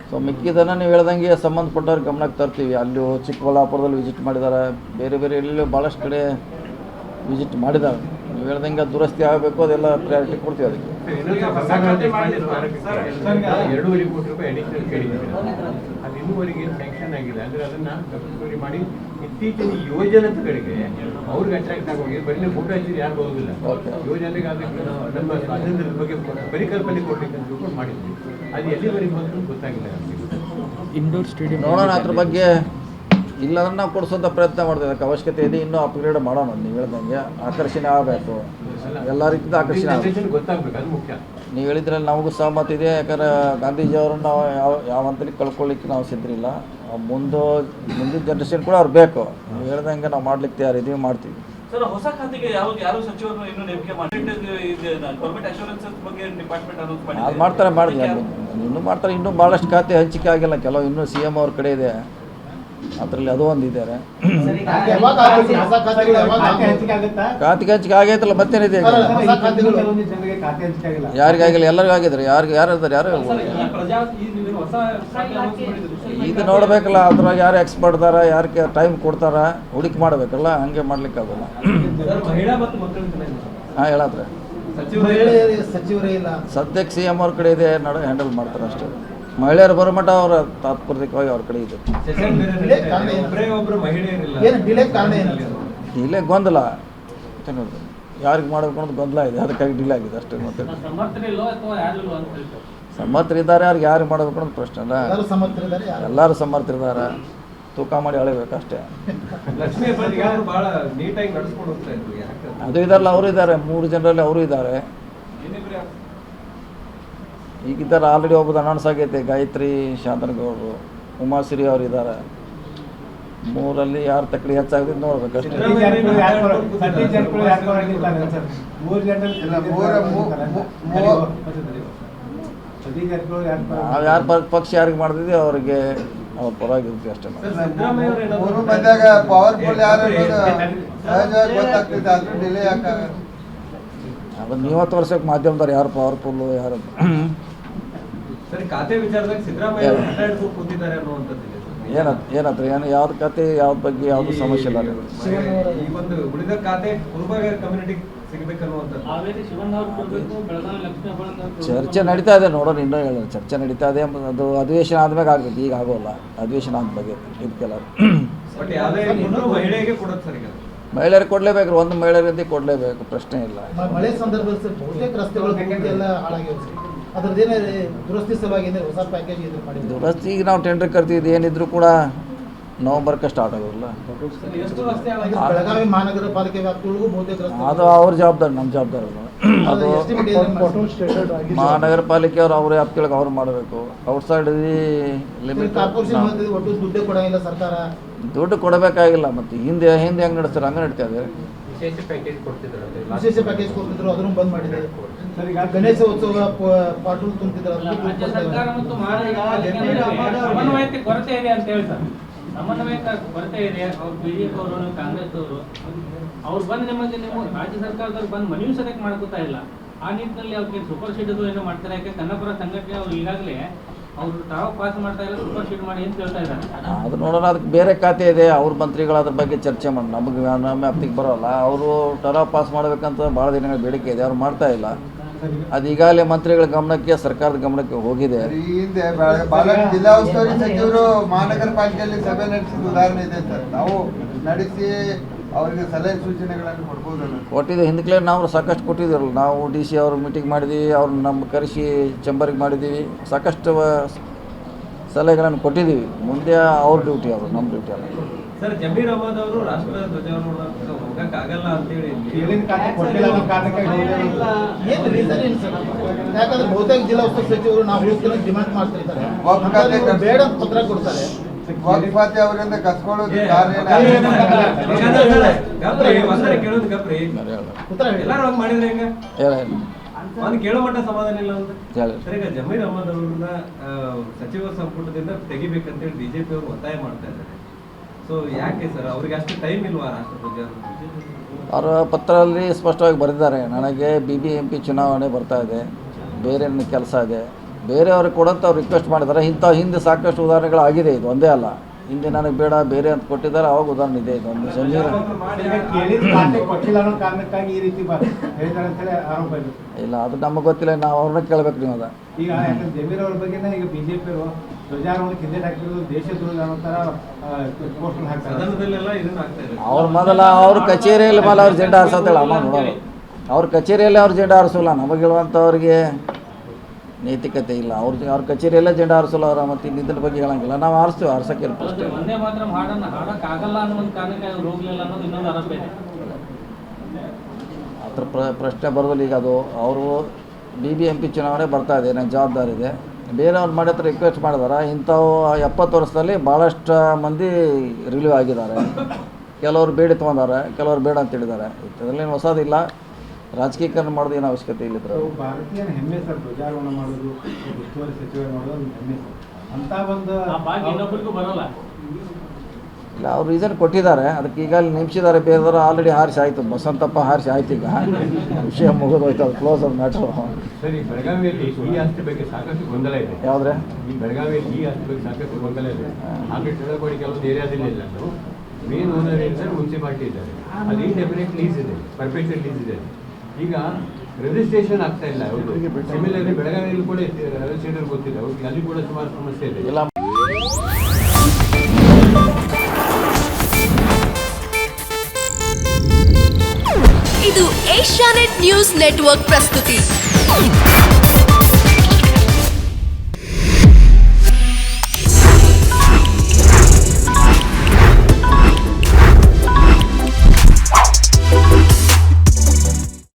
ಸೊ ಮಿಕ್ಕಿದ್ದನ್ನು ನೀವು ಹೇಳ್ದಂಗೆ ಸಂಬಂಧಪಟ್ಟವ್ರ ಗಮನಕ್ಕೆ ತರ್ತೀವಿ. ಅಲ್ಲಿ ಚಿಕ್ಕಬಳ್ಳಾಪುರದಲ್ಲಿ ವಿಸಿಟ್ ಮಾಡಿದ್ದಾರೆ, ಬೇರೆ ಬೇರೆ ಎಲ್ಲೆಲ್ಲೋ ಭಾಳಷ್ಟು ಕಡೆ ವಿಸಿಟ್ ಮಾಡಿದ್ದಾರೆ. ನೀವು ಹೇಳ್ದಂಗೆ ದುರಸ್ತಿ ಆಗಬೇಕು, ಅದೆಲ್ಲ ಪ್ರಯಾರಿಟಿ ಕೊಡ್ತೀವಿ ಅದಕ್ಕೆ. 2.5 ಕೋಟಿ ರೂಪಾಯಿ ಅಡಿಷನಲ್ ಕೇಳಿದ್ದೀವಿ. ಅದು ಇನ್ನೂವರೆಗೆ ಏನು ಸ್ಯಾಂಕ್ಷನ್ ಆಗಿಲ್ಲ. ಅಂದರೆ ಅದನ್ನು ರಿಕವರಿ ಮಾಡಿ ಇತ್ತೀಚಿನ ಯೋಜನೆಗಳಿಗೆ ಅವ್ರಿಗೆ ಅಟ್ರಾಕ್ಟ್ ಆಗೋಗಿ ಬರೀ ಫೋಟೋ ಹಚ್ಚಿದ್ರೆ ಯಾರು ಬರೋದಿಲ್ಲ. ಯೋಜನೆಗೆ ಅದಕ್ಕೆ ನಮ್ಮ ಸ್ವಾತಂತ್ರ್ಯದ ಬಗ್ಗೆ ಪರಿಕಲ್ಪನೆ ಕೊಡ್ಲಿಕ್ಕೆ ಅಂತ ತಿಳ್ಕೊಂಡು ಮಾಡಿದ್ವಿ. ಅದು ಎಲ್ಲಿವರೆಗೆ ಬಂದರೂ ಗೊತ್ತಾಗಿಲ್ಲ ನಮಗೆ. ಇಂಡೋರ್ ಸ್ಟೇಡಿಯಂ ನೋಡೋಣ, ಅದ್ರ ಬಗ್ಗೆ ಇಲ್ಲಾಂದ್ರೆ ನಾವು ಕೊಡಿಸೋಂಥ ಪ್ರಯತ್ನ ಮಾಡ್ತೀವಿ. ಅದಕ್ಕೆ ಅವಶ್ಯಕತೆ ಇದೆ, ಇನ್ನೂ ಅಪ್ಗ್ರೇಡ್ ಮಾಡೋಣ. ನೀವು ಹೇಳ್ದಂಗೆ ಆಕರ್ಷಣೆ ಆಗಬೇಕು, ಎಲ್ಲ ರೀತಿಯಿಂದ ಆಕರ್ಷಣೆ ಆಗಬೇಕು, ಗೊತ್ತಾಗಬೇಕು, ಅದು ಮುಖ್ಯ. ನೀವು ಹೇಳಿದ್ರಲ್ಲಿ ನಮಗೂ ಸಹಮತ ಇದೆ. ಯಾಕಂದ್ರೆ ಗಾಂಧೀಜಿಯವ್ರನ್ನ ನಾವು ಯಾವ ಹಂತದಲ್ಲಿ ಕಳ್ಕೊಳ್ಳಿಕ್ಕೆ ನಾವು ಸಿದ್ಧರಿಲ್ಲ. ಮುಂದಿನ ಜನ್ರೇಷನ್ ಕೂಡ ಅವ್ರು ಬೇಕು. ನೀವು ಹೇಳ್ದಂಗೆ ನಾವು ಮಾಡ್ಲಿಕ್ಕೆ ತಯಾರಿದ್ದೀವಿ, ಮಾಡ್ತೀವಿ. ಸರ್, ಹೊಸ ಖಾತೆಗೆ ಯಾರು ಸಚಿವರು ಇನ್ನೂ ನೇಮಕ ಅದು ಮಾಡ್ತಾರೆ, ಮಾಡಿದ್ವಿ. ಇನ್ನೂ ಮಾಡ್ತಾರೆ. ಇನ್ನೂ ಭಾಳಷ್ಟು ಖಾತೆ ಹಂಚಿಕೆ ಆಗಿಲ್ಲ. ಕೆಲವು ಇನ್ನೂ CM ಅವ್ರ ಕಡೆ ಇದೆ, ಅದರಲ್ಲಿ ಅದು ಒಂದು ಇದ್ದಾರೆ. ಖಾತೆ ಹಂಚಿಕೆ ಆಗೈತಲ್ಲ, ಮತ್ತೇನಿದೆ? ಯಾರಿಗಾಗಿಲ್ಲ, ಎಲ್ಲರಿಗೂ ಆಗಿದ್ದಾರೆ. ಯಾರು ಇದ್ದಾರೆ, ಯಾರು ಇದು ನೋಡಬೇಕಲ್ಲ. ಅದ್ರಾಗ ಯಾರು ಎಕ್ಸ್ಪರ್ಟ್ ಇದಾರ, ಯಾರಿಗೆ ಟೈಮ್ ಕೊಡ್ತಾರ, ಹುಡುಕಿ ಮಾಡಬೇಕಲ್ಲ. ಹಂಗೆ ಮಾಡ್ಲಿಕ್ಕೆ ಆಗೋಲ್ಲ. ಹಾಂ, ಹೇಳತ್ರೆ ಸಚಿವರೇ ಇಲ್ಲ ಸದ್ಯಕ್ಕೆ CM ಅವ್ರ ಕಡೆ ಇದೆ, ಹ್ಯಾಂಡಲ್ ಮಾಡ್ತಾರೆ ಅಷ್ಟೇ. ಮಹಿಳೆಯರು ಬರೋ ಮಟ್ಟ ಅವರ ತಾತ್ಪರ್ಯವಾಗಿ ಅವ್ರ ಕಡೆ ಇದೆ. ಇಲ್ಲೇ ಗೊಂದಲ ಯಾರಿಗೆ ಮಾಡಬೇಕು ಅನ್ನೋದು ಗೊಂದಲ ಇದೆ, ಅದಕ್ಕಾಗಿ ಡಿಲೇ ಆಗಿದೆ ಅಷ್ಟೇ. ಮತ್ತೆ ಸಮರ್ಥರಿದ್ದಾರೆ, ಯಾರಿಗೆ ಮಾಡಬೇಕು ಅನ್ನೋದು ಪ್ರಶ್ನೆ ಅಲ್ಲ. ಎಲ್ಲರೂ ಸಮರ್ಥರಿದ್ದಾರೆ, ತೂಕ ಮಾಡಿ ಅಳಿಬೇಕಷ್ಟೇ. ಅದು ಇದಾರಲ್ಲ, ಅವರು ಇದ್ದಾರೆ. 3 ಜನರಲ್ಲಿ ಅವರು ಇದ್ದಾರೆ. ಈಗಿದ್ದಾರೆ ಆಲ್ರೆಡಿ. ಒಬ್ಬದು ಅನೌನ್ಸ್ ಆಗೈತೆ, ಗಾಯತ್ರಿ ಶಾಂತನಗೌಡರು, ಉಮಾಶ್ರೀ ಅವರು ಇದ್ದಾರೆ. 3ರಲ್ಲಿ ಯಾರು ತಕ್ಕಡಿ ಹೆಚ್ಚಾಗಿದೆ ನೋಡ್ಬೇಕಷ್ಟೇ. ನಾವು ಯಾರು ಪಕ್ಷ ಯಾರಿಗೆ ಮಾಡ್ತಿದ್ವಿ ಅವ್ರಿಗೆ ಅವ್ರ ಪರವಾಗಿರ್ತೀವಿ ಅಷ್ಟೇ. ಪವರ್ಫುಲ್ ಯಾರು ಗೊತ್ತಾಗ್ತೈತೆ, ಅದು ಡಿಲೇ ಯಾಕಾಗ? ಅದನ್ನು ನೀವು ತೋರ್ಸೋಕೆ ಮಾಧ್ಯಮದವ್ರು ಯಾರು ಪವರ್ಫುಲ್ಲು, ಯಾರು ಸರಿ. ಖಾತೆ ವಿಚಾರದಾಗ ಸಿದ್ದರಾಮಯ್ಯ ಕೂತಿದ್ದಾರೆ ಅನ್ನುವಂಥದ್ದು ಏನತ್ರ ಏನು ಯಾವ್ದು ಖಾತೆ, ಯಾವ್ದು ಬಗ್ಗೆ ಯಾವುದು ಸಮಸ್ಯೆ ಇಲ್ಲ. ಈ ಒಂದು ಉಳಿದ ಖಾತೆ ಕುರುಬಾಗರ ಕಮ್ಯುನಿಟಿಗೆ ಸಿಗಬೇಕನ್ನುವಂಥದ್ದು ಚರ್ಚೆ ನಡೀತಾ ಇದೆ. ನೋಡೋಣ, ಇನ್ನೂ ಹೇಳೋಣ. ಚರ್ಚೆ ನಡೀತಾ ಇದೆ. ಅದು ಅಧಿವೇಶನ ಆದ್ಮೇಲೆ ಆಗ್ಬೇಕು, ಈಗ ಆಗೋಲ್ಲ. ಅಧಿವೇಶನ ಆದ ಬಗ್ಗೆ ಇದಕ್ಕೆಲ್ಲ ಮಹಿಳೆಗೆ ಕೊಡೋದು ಸರಿ. ಮಹಿಳೆಯರಿಗೆ ಕೊಡಲೇಬೇಕು, ಒಂದು ಮಹಿಳೆಯರಿಂದ ಕೊಡಲೇಬೇಕು, ಪ್ರಶ್ನೆ ಇಲ್ಲ. ಮಳೆ ಸಂದರ್ಭದಲ್ಲಿ ಬಹುತೇಕ ರಸ್ತೆಗಳು ಎಲ್ಲ ಹಾಳಾಗಿವೆ. ಅದ್ರದ್ದೇನೇ ದುರಸ್ತಿ ಸಲುವಾಗಿ ಹೊಸ ಪ್ಯಾಕೇಜ್ ಇದು ಮಾಡಿ ದುರಸ್ತಿ ಈಗ ನಾವು ಟೆಂಡರ್ ಕರ್ತಿದ್ದು ಏನಿದ್ರು ಕೂಡ ನವಂಬರ್ಗೆ ಸ್ಟಾರ್ಟ್ ಆಗೋದಿಲ್ಲ. ಬೆಳಗಾವಿ ಮಹಾನಗರ ಪಾಲಿಕೆ ವ್ಯಾಪ್ತಿಗಳಿಗೂ ಬಹುತೇಕ ರಸ್ತೆ ಅದು ಅವ್ರ ಜವಾಬ್ದಾರಿ, ನಮ್ಮ ಜವಾಬ್ದಾರಿ ಅಲ್ಲ. ಅದು ಮಹಾನಗರ ಪಾಲಿಕೆಯವರು ಅವ್ರ ವ್ಯಾಪ್ತಿಯೊಳಗೆ ಅವ್ರು ಮಾಡಬೇಕು. ಔಟ್ಸೈಡ್ ಲಿಮಿಟ್ ಕಾರ್ಪೊರೇಷನ್ ಒಟ್ಟು ದುಡ್ಡೇ ಕೊಡಂಗಿಲ್ಲ ಸರ್ಕಾರ. ದುಡ್ಡು ಕೊಡಬೇಕಾಗಿಲ್ಲ. ಮತ್ತು ಹಿಂದೆ ಹೆಂಗೆ ನಡೆಸ್ತಾರೆ ಹಂಗೆ ನಡೀತಾ ಇದೆ. ವಿಶೇಷ ಪ್ಯಾಕೇಜ್ ಕೊಡ್ತಿದ್ರು, ಅದನ್ನು ಬಂದ್ ಮಾಡಿದೆ. ಗಣೇಶ ಉತ್ಸವ ಪಾಟೂಲ್ ತುಂಬಿದ್ರು, ರಾಜ್ಯ ಸರ್ಕಾರ ಮತ್ತು ಸಮನ್ವಯತೆ ಕೊರತೆ ಇದೆ ಅಂತ ಹೇಳ್ತಾರೆ. ಸಮನ್ವಯತೆ ಕೊರತೆ ಇದೆ. ಅವ್ರು ಬಿಜೆಪಿ ಅವರು, ಕಾಂಗ್ರೆಸ್ ಅವರು, ಅವ್ರು ಬಂದು ನಿಮಗೆ ನೀವು ರಾಜ್ಯ ಸರ್ಕಾರದವ್ರು ಬಂದು ಮನವಿ ಸದಕ್ಕೆ ಮಾಡ್ಕೋತಾ ಇಲ್ಲ. ಆ ನಿಟ್ಟಿನಲ್ಲಿ ಅವ್ರಿಗೆ ಸೂಪರ್ ಶೀಟ್ ಏನೋ ಮಾಡ್ತಾರೆ. ಯಾಕೆ ಕನ್ನಪುರ ಸಂಘಟನೆ ಅವ್ರು ಈಗಾಗಲೇ ಅವರು ತಾವು ಪಾಸ್ ಮಾಡ್ತಾ ಇಲ್ಲ, ಸೂಪರ್ ಶೀಟ್ ಮಾಡಿ ಅಂತ ಹೇಳ್ತಾ ಇದ್ದಾರೆ. ಅದು ನೋಡೋಣ, ಅದಕ್ಕೆ ಬೇರೆ ಖಾತೆ ಇದೆ. ಅವ್ರ ಮಂತ್ರಿಗಳು ಅದ್ರ ಬಗ್ಗೆ ಚರ್ಚೆ ಮಾಡಿ, ನಮಗೆ ನಮ್ಮ ವ್ಯಾಪ್ತಿಗೆ ಬರೋಲ್ಲ. ಅವರು ಟರಾವ್ ಪಾಸ್ ಮಾಡಬೇಕಂತ ಭಾಳ ದಿನಗಳ ಬೇಡಿಕೆ ಇದೆ, ಅವ್ರು ಮಾಡ್ತಾ ಇಲ್ಲ. ಅದು ಈಗಾಗಲೇ ಮಂತ್ರಿಗಳ ಗಮನಕ್ಕೆ, ಸರ್ಕಾರದ ಗಮನಕ್ಕೆ ಹೋಗಿದೆ. ಈ ಹಿಂದೆ ಬಾಲಕ್ ಜಿಲ್ಲಾ ಉಸ್ತುವಾರಿ ಸಚಿವರು ಮಹಾನಗರ ಪಾಲಿಕೆಯಲ್ಲಿ ಸಭೆ ನಡೆಸಿದ ಉದಾಹರಣೆ ಇದೆ ಸರ್. ನಾವು ನಡೆಸಿ ಅವರಿಗೆ ಸಲಹೆ ಸೂಚನೆಗಳನ್ನು ಕೊಡ್ಬೋದಲ್ಲ? ಕೊಟ್ಟಿದ್ದು ಹಿಂದಕ್ಕೆ ನಾವು ಸಾಕಷ್ಟು ಕೊಟ್ಟಿದ್ದೀರಲ್ಲ. ನಾವು ಡಿ ಸಿ ಅವ್ರ ಮೀಟಿಂಗ್ ಮಾಡಿದ್ದೀವಿ, ಅವ್ರನ್ನ ನಮ್ಮ ಕರೆಸಿ ಚೇಂಬರ್ಗೆ ಮಾಡಿದ್ದೀವಿ, ಸಾಕಷ್ಟು ಸಲಹೆಗಳನ್ನು ಕೊಟ್ಟಿದ್ದೀವಿ. ಮುಂದೆ ಅವ್ರ ಡ್ಯೂಟಿ, ಅವರು ನಮ್ಮ ಡ್ಯೂಟಿ ಅಲ್ಲ. ಸರ್, ಜಮೀರ್ ಅಹಮದ್ ಅವರು ರಾಷ್ಟ್ರ ಧ್ವಜಾರೋಹಣ ಹೋಗಕ್ಕಾಗಲ್ಲ ಅಂತೇಳಿ ಏನು ರೀಸನ್ ಏನು ಸರ್? ಯಾಕಂದ್ರೆ ಬಹುತೇಕ ಜಿಲ್ಲಾ ಉಸ್ತುವಾರಿ ಸಚಿವರು ನಾವು ಹೋಗ್ತೀವಿ ಡಿಮಾಂಡ್ ಮಾಡ್ತಿರ್ತಾರೆ, ಬೇಡ ಪತ್ರ ಕೊಡ್ತಾರೆ. ಖಾತೆ ಅವರಿಂದ ಕಸ್ಕೊಳ್ಳೋದು ಎಲ್ಲರೂ ಮಾಡಿದ್ರೆ ಹೆಂಗ? ಹೇಳಿ ಒಂದು ಕೇಳೋ ಮಟ್ಟ ಸಮಾಧಾನ ಇಲ್ಲ ಅಂತ. ಹೇಳಿ. ಸರ್, ಈಗ ಜಮೀರ್ ಅಹಮದ್ ಅವ್ರನ್ನ ಸಚಿವ ಸಂಪುಟದಿಂದ ತೆಗಿಬೇಕಂತೇಳಿ ಬಿಜೆಪಿ ಅವರು ಒತ್ತಾಯ ಮಾಡ್ತಾ ಇದ್ದಾರೆ. ಸೊ ಯಾಕೆ ಸರ್, ಅವ್ರಿಗೆ ಅಷ್ಟು ಟೈಮ್ ಇಲ್ವಾ ರಾಷ್ಟ್ರಧ್ವಜ? ಅವರ ಪತ್ರದಲ್ಲಿ ಸ್ಪಷ್ಟವಾಗಿ ಬರೆದಿದ್ದಾರೆ, ನನಗೆ BBMP ಚುನಾವಣೆ ಬರ್ತಾ ಇದೆ, ಬೇರೆ ನನ್ನ ಕೆಲಸ ಇದೆ, ಬೇರೆಯವ್ರಿಗೆ ಕೊಡಂತ ಅವ್ರು ರಿಕ್ವೆಸ್ಟ್ ಮಾಡಿದ್ದಾರೆ. ಇಂಥ ಹಿಂದೆ ಸಾಕಷ್ಟು ಉದಾಹರಣೆಗಳಾಗಿದೆ, ಇದು ಒಂದೇ ಅಲ್ಲ. ಹಿಂದೆ ನನಗೆ ಬೇಡ ಬೇರೆ ಅಂತ ಕೊಟ್ಟಿದ್ದಾರೆ, ಅವಾಗ ಉದಾಹರಣೆ ಇದೆ. ಇದೊಂದು ಕಾರಣಕ್ಕಾಗಿ ಈ ರೀತಿ ಹೇಳ್ತಾರೆ ಅಂತ ಹೇಳಿ ಆರೋಪ ಇದೆ. ಇಲ್ಲ, ಅದು ನಮಗೆ ಗೊತ್ತಿಲ್ಲ, ನಾವು ಅವ್ರನ್ನ ಕೇಳ್ಬೇಕು. ನೀವು ಅದ ಈಗ ಜಮೀರ್ ಅವ್ರ ಬಗ್ಗೆ ಈಗ ಬಿಜೆಪಿ ಅವರು ಧ್ವಜಾರೋಹಣಕ್ಕೆ ಹಿಂದೆ ಹಾಕಿರೋದು ದೇಶದ್ರೋಹ ಅನ್ನೋ ಥರ ಪೋಸ್ಟರ್ ಹಾಕ್ತಾರೆ. ಸದನದಲ್ಲೆಲ್ಲ ಇದನ್ನ ಆಗ್ತಾ ಇದೆ. ಅವ್ರ ಮೊದಲ ಅವ್ರ ಕಚೇರಿಯಲ್ಲಿ ಮೇಲೆ ಅವ್ರು ಜೆಂಡ ಹಾರಿಸತ್ತೇಳ ಅಮ್ಮ ನೋಡೋದು. ಅವ್ರ ಕಚೇರಿಯಲ್ಲಿ ಅವ್ರು ಜೆಂಡ ಹಾರಿಸೋಲ್ಲ. ನಮಗೆ ಹೇಳುವಂಥವ್ರಿಗೆ ನೈತಿಕತೆ ಇಲ್ಲ. ಅವ್ರ ಕಚೇರಿಯಲ್ಲೇ ಜೆಂಡ ಹಾರಿಸೋಲ್ಲ. ಅವ್ರ ಮತ್ತು ಇದ್ರ ಬಗ್ಗೆ ಹೇಳಂಗಿಲ್ಲ. ನಾವು ಹಾರಿಸ್ತೀವಿ, ಹಾರ್ಸೋಕ್ಕೆ ಒಂದೇ ಮಾತ್ರ ಹಾಡನ್ನು ಹಾಡಕ್ಕಾಗಲ್ಲ ಅನ್ನೋ ಒಂದು ಕಾರಣಕ್ಕೆ ಅವ್ರು ಹೋಗ್ಲಿಲ್ಲ ಅನ್ನೋದು ಇನ್ನೊಂದು ಆರೋಪ ಇದೆ. ಆ ಥರ ಪ್ರಶ್ನೆ ಬರೋದಿಲ್ಲ. ಈಗ ಅದು ಅವರು BBMP ಚುನಾವಣೆ ಬರ್ತಾ ಇದೆ, ನನ್ನ ಜವಾಬ್ದಾರಿ ಇದೆ. ಬೇರೆಯವ್ರು ಮಾಡಿ ಹತ್ರ ರಿಕ್ವೆಸ್ಟ್ ಮಾಡಿದಾರೆ. ಇಂಥವು 70 ವರ್ಷದಲ್ಲಿ ಭಾಳಷ್ಟು ಮಂದಿ ರಿಲೀವ್ ಆಗಿದ್ದಾರೆ. ಕೆಲವರು ಬೇಡ ತೊಗೊಂಡಾರೆ, ಕೆಲವರು ಬೇಡ ಅಂತ ಹೇಳಿದ್ದಾರೆ. ಇದರಲ್ಲೇನು ಹೊಸದಿಲ್ಲ. ರಾಜಕೀಕರಣ ಮಾಡೋದು ಏನು ಅವಶ್ಯಕತೆ ಇಲ್ಲ. ಭಾರತೀಯ ಹೆಮ್ಮೆ ಸರ್, ಧ್ವಜಾರೋಹಣ ಮಾಡೋದು, ಉಸ್ತುವಾರಿ ಸಚಿವ ಮಾಡೋದು ಹೆಮ್ಮೆ ಸರ್. ಅಂತ ಒಂದು ಇನ್ನೊಬ್ಬರಿಗೂ ಬರೋಲ್ಲ. ಇಲ್ಲ, ಅವ್ರು ರೀಸನ್ ಕೊಟ್ಟಿದ್ದಾರೆ. ಅದಕ್ಕೆ ಈಗ ಅಲ್ಲಿ ನಿಮಿಷಿದ್ದಾರೆ. ಬೇರೆದವರು ಆಲ್ರೆಡಿ ಹಾರಿಸಿ ಆಯಿತು. ಬಸವಂತಪ್ಪ ಹಾರಿಸಿ ಆಯ್ತು. ಈಗ ವಿಷಯ ಮುಗಿದೋಯ್ತು, ಅದು ಕ್ಲೋಸ್ ಆದ ಮ್ಯಾಟ್ರು. ಸರಿ, ಬೆಳಗಾವಿಯಲ್ಲಿ ಈ ಆಸ್ತಿ ಬಗ್ಗೆ ಸಾಕಷ್ಟು ಗೊಂದಲ ಇದೆ. ಯಾವುದ್ರೆ ಈ ಬೆಳಗಾವಿಯಲ್ಲಿ ಈ ಆಸ್ತಿ ಬಗ್ಗೆ ಸಾಕಷ್ಟು ಗೊಂದಲ ಇದೆ. ಹಾಗೆ ತಿಳಕೋಡಿ ಕೆಲವೊಂದು ಏರಿಯಾದಲ್ಲಿ ಇಲ್ಲ. ಮೇನ್ ಓನರ್ ಏನಿದ್ದಾರೆ ಮುನ್ಸಿಪಾಲಿಟಿ ಇದ್ದಾರೆ. ಅದು ಇಂಡೆಫಿನೆಟ್ ಲೀಸ್ ಇದೆ, ಪರ್ಪೆಕ್ಟೆಡ್ ಲೀಸ್ ಇದೆ. ಈಗ ರಿಜಿಸ್ಟ್ರೇಷನ್ ಆಗ್ತಾ ಇಲ್ಲ. ಅವರು ಸಿಮಿಲರ್ಲಿ ಬೆಳಗಾವಿಯಲ್ಲಿ ಕೂಡ ರಿಜಿಸ್ಟ್ರೇಟರ್ ಗೊತ್ತಿಲ್ಲ ಅವ್ರಿಗೆ, ಅಲ್ಲಿ ಕೂಡ ಸುಮಾರು ಸಮಸ್ಯೆ ಇದೆ. ಇಲ್ಲ, ಇದು ಏಷ್ಯಾನೆಟ್ ನ್ಯೂಸ್ ನೆಟ್ವರ್ಕ್ ಪ್ರಸ್ತುತಿ.